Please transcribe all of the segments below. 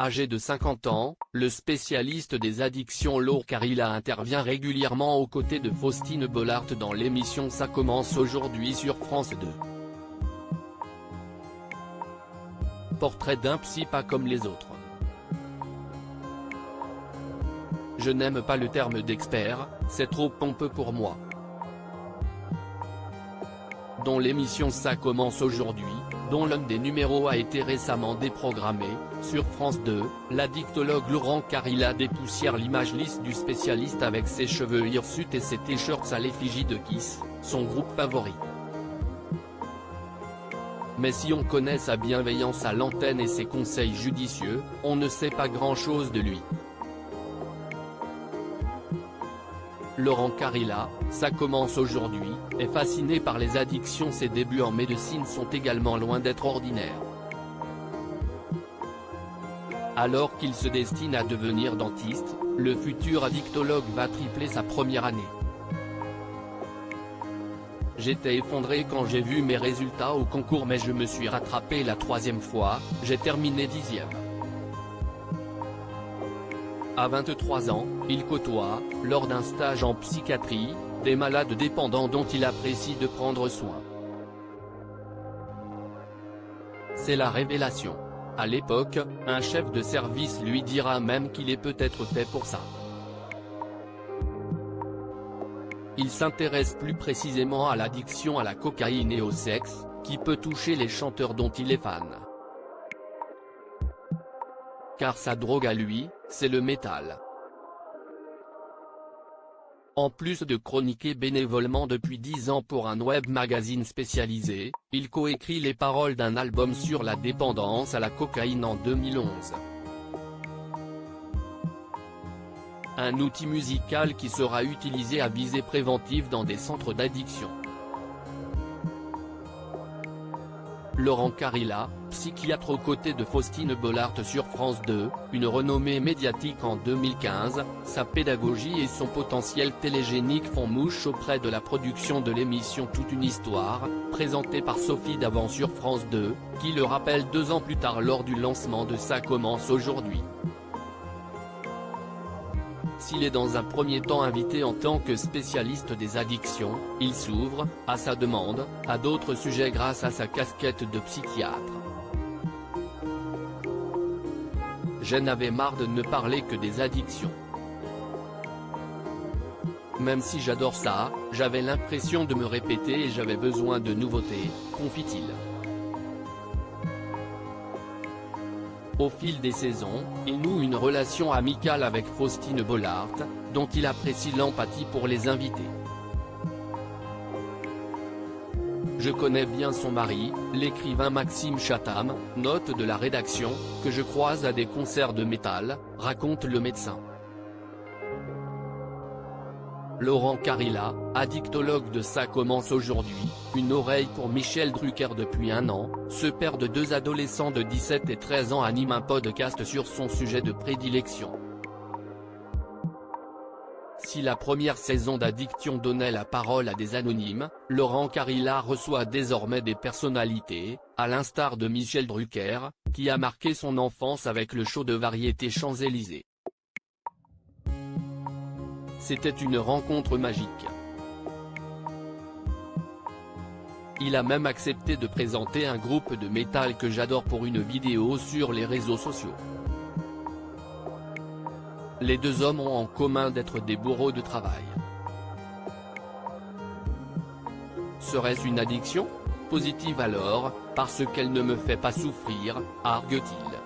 Âgé de 50 ans, le spécialiste des addictions Laure Carilla intervient régulièrement aux côtés de Faustine Bollaert dans l'émission Ça commence aujourd'hui sur France 2. Portrait d'un psy pas comme les autres. Je n'aime pas le terme d'expert, c'est trop pompeux pour moi. Dans l'émission Ça commence aujourd'hui, dont l'un des numéros a été récemment déprogrammé, sur France 2, l'addictologue Laurent Carilla dépoussière l'image lisse du spécialiste avec ses cheveux hirsutes et ses t-shirts à l'effigie de Kiss, son groupe favori. Mais si on connaît sa bienveillance à l'antenne et ses conseils judicieux, on ne sait pas grand-chose de lui. Laurent Carilla, Ça commence aujourd'hui, est fasciné par les addictions. Ses débuts en médecine sont également loin d'être ordinaires. Alors qu'il se destine à devenir dentiste, le futur addictologue va tripler sa première année. J'étais effondré quand j'ai vu mes résultats au concours, mais je me suis rattrapé la 3e fois, j'ai terminé 10e. À 23 ans, il côtoie, lors d'un stage en psychiatrie, des malades dépendants dont il apprécie de prendre soin. C'est la révélation. À l'époque, un chef de service lui dira même qu'il est peut-être fait pour ça. Il s'intéresse plus précisément à l'addiction à la cocaïne et au sexe, qui peut toucher les chanteurs dont il est fan. Car sa drogue à lui, c'est le métal. En plus de chroniquer bénévolement depuis 10 ans pour un web magazine spécialisé, il coécrit les paroles d'un album sur la dépendance à la cocaïne en 2011. Un outil musical qui sera utilisé à visée préventive dans des centres d'addiction. Laurent Carilla, psychiatre aux côtés de Faustine Bollaert sur France 2, une renommée médiatique en 2015, sa pédagogie et son potentiel télégénique font mouche auprès de la production de l'émission Toute une histoire, présentée par Sophie Davant sur France 2, qui le rappelle 2 ans plus tard lors du lancement de Ça commence aujourd'hui. S'il est dans un premier temps invité en tant que spécialiste des addictions, il s'ouvre, à sa demande, à d'autres sujets grâce à sa casquette de psychiatre. J'en avais marre de ne parler que des addictions. Même si j'adore ça, j'avais l'impression de me répéter et j'avais besoin de nouveautés, confie-t-il. Au fil des saisons, il noue une relation amicale avec Faustine Bollaert, dont il apprécie l'empathie pour les invités. Je connais bien son mari, l'écrivain Maxime Chatham, note de la rédaction, que je croise à des concerts de métal, raconte le médecin. Laurent Carilla, addictologue de Ça commence aujourd'hui, une oreille pour Michel Drucker depuis 1 an, ce père de 2 adolescents de 17 et 13 ans anime un podcast sur son sujet de prédilection. Si la première saison d'Addiction donnait la parole à des anonymes, Laurent Carilla reçoit désormais des personnalités, à l'instar de Michel Drucker, qui a marqué son enfance avec le show de variété Champs-Élysées. C'était une rencontre magique. Il a même accepté de présenter un groupe de métal que j'adore pour une vidéo sur les réseaux sociaux. Les 2 hommes ont en commun d'être des bourreaux de travail. Serait-ce une addiction ? Positive alors, parce qu'elle ne me fait pas souffrir, argue-t-il.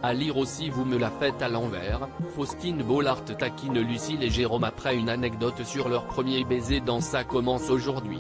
À lire aussi Vous me la faites à l'envers, Faustine Bollaert taquine Lucille et Jérôme après une anecdote sur leur premier baiser dans Ça commence aujourd'hui.